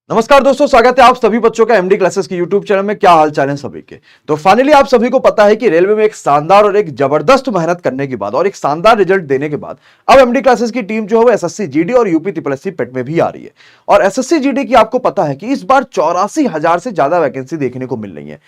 नमस्कार दोस्तों, स्वागत है आप सभी बच्चों का एमडी क्लासेस की यूट्यूब चैनल में। क्या हाल चाल है सभी के। तो फाइनली आप सभी को पता है कि रेलवे में एक शानदार और एक जबरदस्त मेहनत करने के बाद और एक शानदार रिजल्ट देने के बाद अब एमडी क्लासेस की टीम जो है वो एसएससी जीडी और यूपी ट्रिपल पेट में भी आ रही है। और एसएससी जीडी की आपको पता है कि इस बार 84,000 से ज्यादा वैकेंसी देखने को मिल रही है।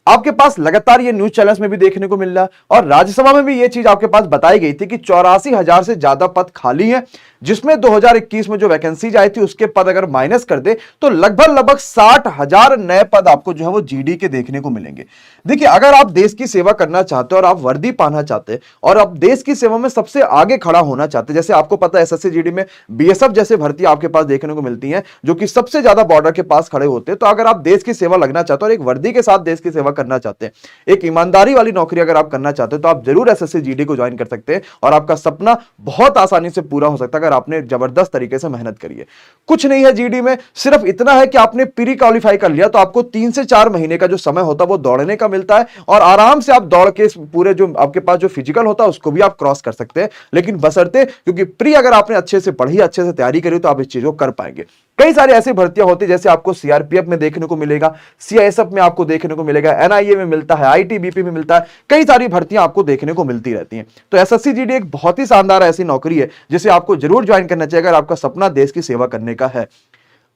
आपके पास लगातार ये न्यूज चैनल्स में भी देखने को मिल रहा है और राज्यसभा में भी ये चीज आपके पास बताई गई थी कि 84,000 से ज्यादा पद खाली हैं, जिसमें 2021 में जो वैकेंसीज आई थी उसके पद अगर माइनस कर दे तो लगभग 60,000 नए पद आपको जो है वो जीडी के देखने को मिलेंगे। देखिए, अगर आप देश की सेवा करना चाहते हो और आप वर्दी पाना चाहते हैं और आप देश की सेवा में सबसे आगे खड़ा होना चाहते हैं, जैसे आपको पता है एसएससी जीडी में बीएसएफ जैसे भर्ती आपके पास देखने को मिलती है जो कि सबसे ज्यादा बॉर्डर के पास खड़े होते हैं। तो अगर आप देश की सेवा लगना चाहते हो और एक वर्दी के साथ देश की सेवा करना चाहते हैं, एक ईमानदारी वाली नौकरी अगर आप करना चाहते हैं, तो आप जरूर एसएससी जीडी को ज्वाइन कर सकते हैं और आपका सपना बहुत आसानी से पूरा हो सकता है अगर आपने जबरदस्त तरीके से मेहनत करी है। कुछ नहीं है जीडी में, सिर्फ इतना है कि आपने प्री क्वालिफाई कर लिया तो आपको 3 से 4 महीने का जो समय होता है वो दौड़ने का मिलता है और आराम से आप दौड़ के पूरे जो आपके पास जो फिजिकल होता है उसको भी आप क्रॉस कर सकते हैं। लेकिन बशर्ते, क्योंकि प्री अगर आपने अच्छे से पढ़ी, अच्छे से तैयारी करी तो आप इस चीज को कर पाएंगे। कई सारी ऐसी भर्तियां होती है जैसे आपको सीआरपीएफ में देखने को मिलेगा, सीआईएसएफ में आपको देखने को मिलेगा, एनआईए में मिलता है, आईटीबीपी में मिलता है, कई सारी भर्तियां आपको देखने को मिलती रहती हैं। तो एसएससी जीडी एक बहुत ही शानदार ऐसी नौकरी है जिसे आपको जरूर ज्वाइन करना चाहिए अगर आपका सपना देश की सेवा करने का है।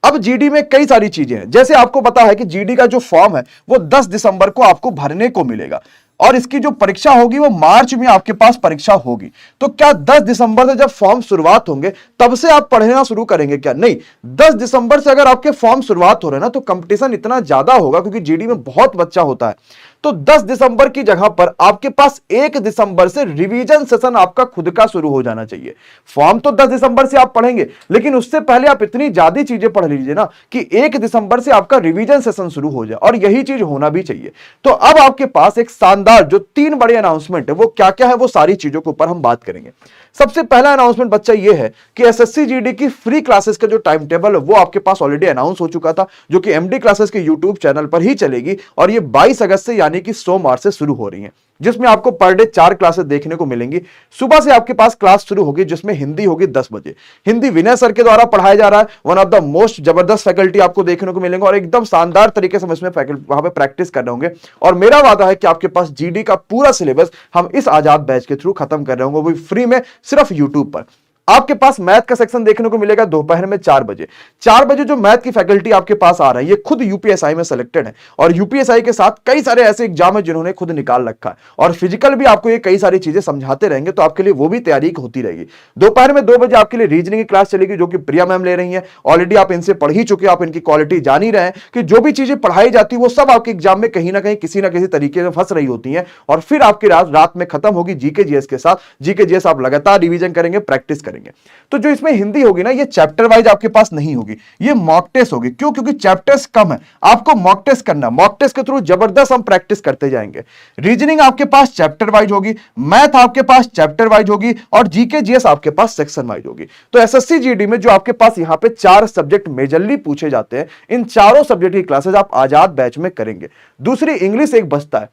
अब जीडी में कई सारी चीजें हैं, जैसे आपको पता है कि जीडी का जो फॉर्म है वो 10 दिसंबर को आपको भरने को मिलेगा और इसकी जो परीक्षा होगी वो मार्च में आपके पास परीक्षा होगी। तो क्या 10 दिसंबर से जब फॉर्म शुरुआत होंगे तब से आप पढ़ना शुरू करेंगे? क्या नहीं, 10 दिसंबर से अगर आपके फॉर्म शुरुआत हो रहे हैं ना तो कंपटीशन इतना ज्यादा होगा क्योंकि जीडी में बहुत बच्चा होता है। तो 10 दिसंबर की जगह पर आपके पास 1 दिसंबर से रिवीजन सेशन आपका खुद का शुरू हो जाना चाहिए। फॉर्म तो 10 दिसंबर से आप पढ़ेंगे, लेकिन उससे पहले आप इतनी ज्यादा चीजें पढ़ लीजिए ना कि 1 दिसंबर से आपका रिवीजन सेशन शुरू हो जाए, और यही चीज होना भी चाहिए। तो अब आपके पास एक शानदार जो 3 बड़े अनाउंसमेंट है वो क्या क्या है, वो सारी चीजों के ऊपर हम बात करेंगे। सबसे पहला अनाउंसमेंट बच्चा ये है कि एसएससी जीडी की फ्री क्लासेस का जो टाइम टेबल है वो आपके पास ऑलरेडी अनाउंस हो चुका था, जो कि एमडी क्लासेस के यूट्यूब चैनल पर ही चलेगी और ये 22 अगस्त से यानी कि सोमवार से शुरू हो रही है, जिसमें आपको पर डे 4 क्लासेस देखने को मिलेंगी। सुबह से आपके पास क्लास शुरू होगी जिसमें हिंदी होगी 10 बजे। हिंदी विनय सर के द्वारा पढ़ाया जा रहा है, वन ऑफ द मोस्ट जबरदस्त फैकल्टी आपको देखने को मिलेंगे और एकदम शानदार तरीके से हम इसमें वहां पे प्रैक्टिस कर रहे होंगे। और मेरा वादा है कि आपके पास जीडी का पूरा सिलेबस हम इस आजाद बैच के थ्रू खत्म कर रहे होंगे, वो भी फ्री में, सिर्फ यूट्यूब पर। आपके पास मैथ का सेक्शन देखने को मिलेगा दोपहर में 4 बजे। 4 बजे जो मैथ की फैकल्टी आपके पास आ रहा है ये खुद यूपीएसआई में सिलेक्टेड है और यूपीएसआई के साथ कई सारे ऐसे एग्जाम है जिन्होंने खुद निकाल रखा है और फिजिकल भी आपको ये कई सारी चीजें समझाते रहेंगे, तो आपके लिए वो भी तैयारी होती रहेगी। दोपहर में 2 बजे आपके लिए रीजनिंग की क्लास चलेगी जो कि प्रिया मैम ले रही है। ऑलरेडी आप इनसे पढ़ ही चुके, आप इनकी क्वालिटी जान ही रहे हैं कि जो भी चीजें पढ़ाई जाती है वो सब आपके एग्जाम में कहीं ना कहीं किसी ना किसी तरीके से फंस रही होती है और फिर आपकी रात में खत्म होगी जीके जीएस के साथ। जीके जीएस आप लगातार रिवीजन करेंगे, प्रैक्टिस करेंगे। तो जो इसमें हिंदी होगी ना, ये चैप्टर वाइज आपके पास नहीं होगी, ये मॉक टेस्ट होगी। क्यों? क्योंकि चैप्टर्स कम है, आपको मॉक टेस्ट करना, मॉक टेस्ट के थ्रू जबरदस्त हम प्रैक्टिस करते जाएंगे। रीजनिंग आपके पास चैप्टर वाइज होगी, मैथ आपके पास चैप्टर वाइज होगी और जीके जीएस आपके पास सेक्शन वाइज होगी। तो एसएससी जीडी में जो आपके पास यहां पे 4 सब्जेक्ट मेजरली पूछे जाते हैं, इन चारों सब्जेक्ट की क्लासेस आप आजाद बैच में करेंगे। दूसरी इंग्लिश एक बचता है,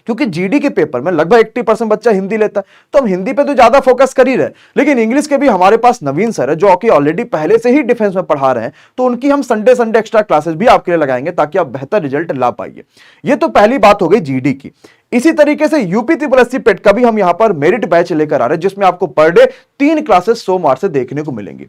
क्योंकि जीडी के पेपर में लगभग 80% बच्चा हिंदी लेता है, तो हम हिंदी पे तो ज्यादा फोकस कर ही रहे, लेकिन इंग्लिश के भी हमारे पास नवीन सर है जो कि ऑलरेडी पहले से ही डिफेंस में पढ़ा रहे हैं, तो उनकी हम संडे एक्स्ट्रा क्लासेस भी आपके लिए लगाएंगे ताकि आप बेहतर रिजल्ट ला पाइए। ये तो पहली बात हो गई जीडी की। इसी तरीके से यूपी ट्रिपल पेट का भी हम यहां पर मेरिट बैच लेकर आ रहे हैं जिसमें आपको पर डे 3 क्लासेस सोमवार से देखने को मिलेंगी।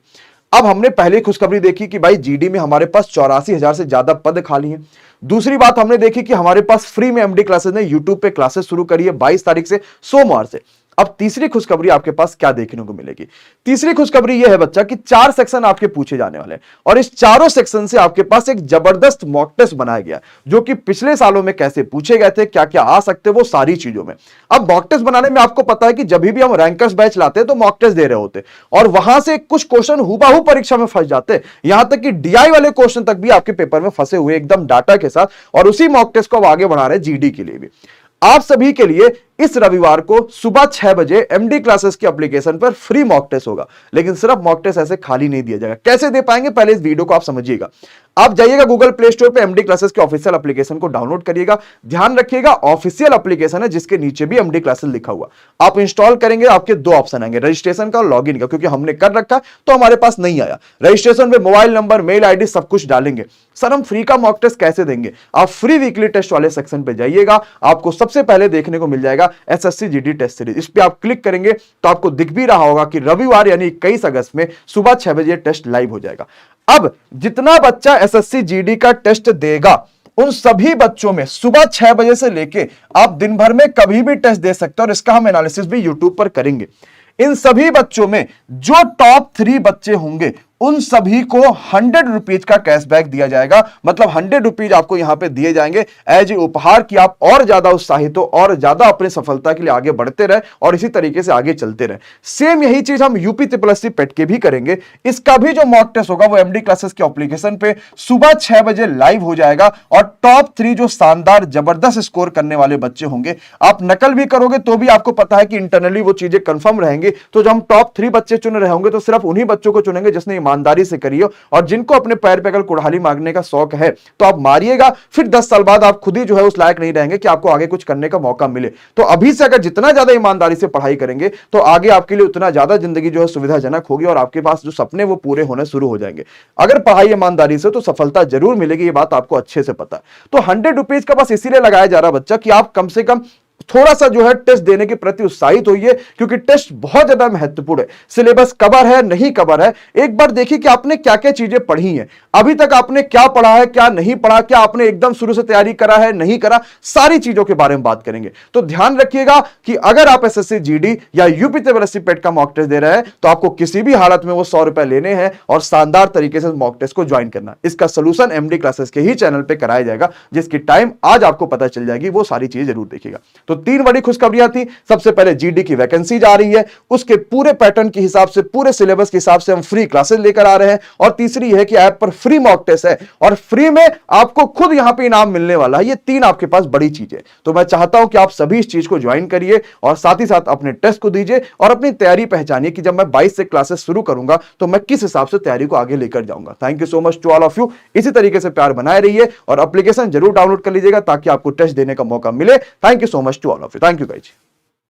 अब हमने पहले खुशखबरी देखी कि भाई जीडी में हमारे पास 84,000 से ज्यादा पद खाली हैं। दूसरी बात हमने देखी कि हमारे पास फ्री में एमडी क्लासेस ने यूट्यूब पे क्लासेस शुरू करी है 22 तारीख से, सोमवार से। अब तीसरी खुशखबरी आपके पास क्या देखने को मिलेगी? तीसरी खुशखबरी यह है बच्चा कि 4 सेक्शन आपके पूछे जाने वाले हैं और इस चारों सेक्शन से आपके पास एक जबरदस्त मॉक टेस्ट बनाया गया जो कि पिछले सालों में कैसे पूछे गए थे, क्या क्या आ सकते, वो सारी चीजों में। अब मॉक टेस्ट बनाने में आपको पता है कि जब भी हम रैंकर्स बैच लाते हैं तो मॉक टेस्ट दे रहे होते और वहां से कुछ क्वेश्चन हुबहू परीक्षा में फंस जाते, यहां तक कि डीआई वाले क्वेश्चन तक भी आपके पेपर में फंसे हुए एकदम डाटा के साथ, और उसी मॉक टेस्ट को अब आगे बढ़ा रहे हैं जीडी के लिए भी। आप सभी के लिए इस रविवार को सुबह 6 बजे एमडी क्लासेस की एप्लीकेशन पर फ्री मॉक टेस्ट होगा। लेकिन सिर्फ मॉक टेस्ट ऐसे खाली नहीं दिया जाएगा। कैसे दे पाएंगे, पहले इस वीडियो को आप समझिएगा। आप जाइएगा गूगल प्ले स्टोर पे, एमडी क्लासेस के ऑफिशियल एप्लीकेशन को डाउनलोड करिएगा। ध्यान रखिएगा ऑफिशियल एप्लीकेशन है जिसके नीचे भी एमडी क्लासेस लिखा हुआ। आप इंस्टॉल करेंगे, आपके दो ऑप्शन आएंगे, रजिस्ट्रेशन का और लॉगिन का। क्योंकि हमने कर रखा तो हमारे पास नहीं आया। रजिस्ट्रेशन में मोबाइल नंबर, मेल आईडी सब कुछ डालेंगे। सर हम फ्री का मॉक टेस्ट कैसे देंगे? आप फ्री वीकली टेस्ट वाले सेक्शन पे जाइएगा, आपको सबसे पहले देखने को मिल जाएगा एसएससी जीडी टेस्ट सीरीज। इस पे आप क्लिक करेंगे तो आपको दिख भी रहा होगा कि रविवार यानी 21 अगस्त में सुबह 6 बजे टेस्ट लाइव हो जाएगा। अब जितना बच्चा एसएससी जीडी का टेस्ट देगा उन सभी बच्चों में सुबह 6 बजे से लेके आप दिन भर में कभी भी टेस्ट दे सकते हैं और इसका हम एनालिसिस भी यूट्यूब पर करेंगे। इन सभी बच्चों में जो टॉप 3 बच्चे होंगे उन सभी को 100 रुपीज का कैशबैक दिया जाएगा। मतलब 100 रुपीज आपको यहां पे दिए जाएंगे एज ए उपहार कि आप और ज्यादा उत्साहित हो और ज्यादा अपनी सफलता के लिए आगे बढ़ते रहे और इसी तरीके से आगे चलते रहे। सेम यही चीज हम यूपी ट्रिपल पेट के भी करेंगे। इसका भी जो मॉक टेस्ट होगा वो एमडी क्लासेस के एप्लीकेशन पे सुबह 6 बजे लाइव हो जाएगा और टॉप 3 जो शानदार जबरदस्त स्कोर करने वाले बच्चे होंगे, आप नकल भी करोगे तो भी आपको पता है कि इंटरनली वो चीजें कंफर्म रहेंगी। तो जब हम टॉप 3 बच्चे चुन रहे होंगे तो सिर्फ उन्हीं बच्चों को चुनेंगे जिसने ईमानदारी से करिए और जिनको अपने पैर पे अगर कुल्हाड़ी मारने का शौक है तो आप मारिएगा। फिर 10 साल बाद आप खुद ही जो है उस लायक नहीं रहेंगे कि आपको आगे कुछ करने का मौका मिले। तो अभी से अगर जितना ज्यादा ईमानदारी से पढ़ाई करेंगे तो आगे आपके लिए उतना ज्यादा जिंदगी जो है सुविधाजनक होगी और आपके पास जो सपने वो पूरे होने शुरू हो जाएंगे। अगर पढ़ाई ईमानदारी से तो सफलता जरूर मिलेगी, ये बात आपको अच्छे से पता है। तो 100 रुपीज का बस इसीलिए लगाया जा रहा बच्चा कि आप कम से कम थोड़ा सा जो है टेस्ट देने के प्रति उत्साहित होइए, क्योंकि टेस्ट बहुत ज्यादा महत्वपूर्ण है। सिलेबस कवर है नहीं कवर है, एक बार देखिए कि आपने क्या क्या चीजें पढ़ी हैं, अभी तक आपने क्या पढ़ा है क्या नहीं पढ़ा, क्या आपने एकदम शुरू से तैयारी करा है नहीं करा, सारी चीजों के बारे में बात करेंगे। तो ध्यान रखिएगा कि अगर आप एसएससी जीडी या यूपी ट्रिपल पेट का मॉक टेस्ट दे रहे हैं तो आपको किसी भी हालत में वो 100 रुपए लेने हैं और शानदार तरीके से मॉक टेस्ट को ज्वाइन करना। इसका सोल्यूशन एमडी क्लासेस के ही चैनल पे कराया जाएगा, जिसकी टाइम आज आपको पता चल जाएगी। वो सारी चीजें जरूर देखिएगा। तो 3 बड़ी खुशखबरियां थी। सबसे पहले जीडी की वैकेंसी आ रही है, उसके पूरे पैटर्न के हिसाब से, पूरे सिलेबस के हिसाब से हम फ्री क्लासेस लेकर आ रहे हैं। और तीसरी है कि ऐप पर फ्री मॉक टेस्ट है और फ्री में आपको खुद यहां पे इनाम मिलने वाला है। ये 3 आपके पास बड़ी चीजें। तो मैं चाहता हूं कि आप सभी इस चीज को ज्वाइन करिए और साथ ही साथ अपने टेस्ट को दीजिए और अपनी तैयारी पहचानिए कि जब मैं 22 से क्लासेस शुरू करूंगा तो मैं किस हिसाब से तैयारी को आगे लेकर जाऊंगा। Thank you so much to all of you. इसी तरीके से प्यार बनाए रहिए और एप्लीकेशन जरूर डाउनलोड कर लीजिएगा ताकि आपको टेस्ट देने का मौका मिले। Thank you so much to all of you. Thank you guys.